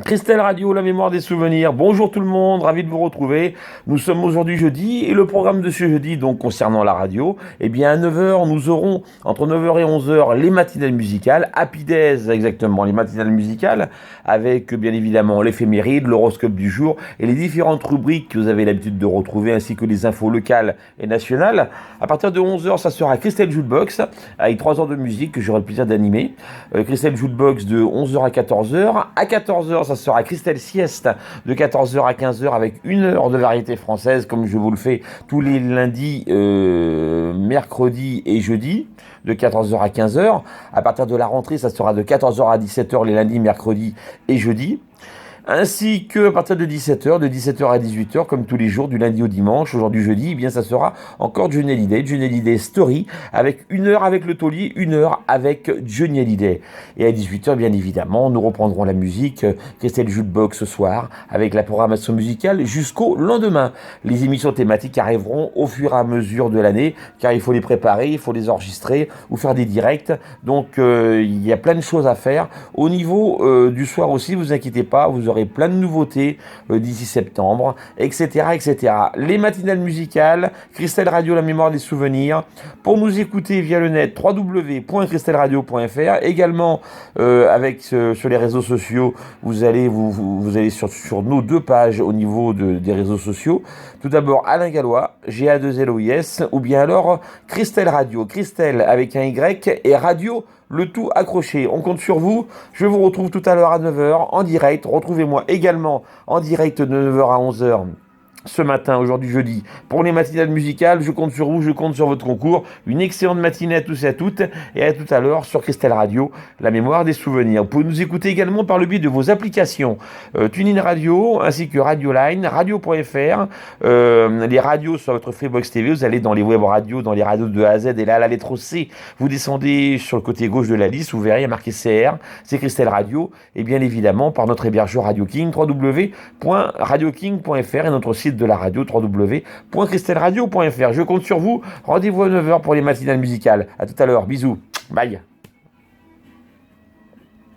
Christelle Radio, la mémoire des souvenirs. Bonjour tout le monde, ravi de vous retrouver. Nous sommes aujourd'hui jeudi et le programme de ce jeudi, donc concernant la radio, eh bien à 9 heures, nous aurons entre 9 heures et 11 heures les matinales musicales, Happy Days exactement, les matinales musicales, avec bien évidemment l'éphéméride, l'horoscope du jour et les différentes rubriques que vous avez l'habitude de retrouver, ainsi que les infos locales et nationales. À partir de 11 heures, ça sera Christelle Jukebox, avec 3 heures de musique que j'aurai le plaisir d'animer. Christelle Jukebox de 11 heures à 14 heures. À 14 heures, ça sera Christelle Sieste de 14 heures à 15 heures avec 1 heure de variété française, comme je vous le fais tous les lundis, mercredis et jeudis, de 14 heures à 15 heures. À partir de la rentrée, ça sera de 14 heures à 17 heures les lundis, mercredis et jeudis. Ainsi que à partir de 17 heures, de 17 heures à 18 heures, comme tous les jours, du lundi au dimanche, aujourd'hui jeudi, eh bien ça sera encore Johnny Hallyday Story, avec 1 heure avec le taulier, 1 heure avec Johnny Hallyday. Et à 18 heures, bien évidemment, nous reprendrons la musique, Christelle Jukebox ce soir, avec la programmation musicale jusqu'au lendemain. Les émissions thématiques arriveront au fur et à mesure de l'année, car il faut les préparer, il faut les enregistrer ou faire des directs. Donc il y a plein de choses à faire. Au niveau du soir aussi, vous inquiétez pas, vous aurez plein de nouveautés d'ici septembre, etc., etc. Les matinales musicales, Christelle Radio, la mémoire des souvenirs. Pour nous écouter via le net, www.christelleradio.fr. Également, sur les réseaux sociaux, vous allez sur nos 2 pages au niveau des réseaux sociaux. Tout d'abord, Alain Gallois, GA2LOIS, ou bien alors Christelle Radio, Christelle avec un Y et Radio, le tout accroché. On compte sur vous. Je vous retrouve tout à l'heure à 9 heures en direct. Retrouvez-moi également en direct de 9 heures à 11 heures ce matin, aujourd'hui jeudi, pour les matinales musicales. Je compte sur vous, je compte sur votre concours. Une excellente matinée à tous et à toutes. Et à tout à l'heure sur Christelle Radio, la mémoire des souvenirs. Vous pouvez nous écouter également par le biais de vos applications TuneIn Radio, ainsi que Radio Line, Radio.fr, les radios sur votre Freebox TV. Vous allez dans les web radios, dans les radios de A à Z, et là, la lettre C, vous descendez sur le côté gauche de la liste, vous verrez, il y a marqué CR, c'est Christelle Radio. Et bien évidemment, par notre hébergeur Radio King, www.radioking.fr, et notre site de la radio, www.christelleradio.fr. Je compte sur vous. Rendez-vous à 9 heures pour les matinales musicales. À tout à l'heure. Bisous. Bye.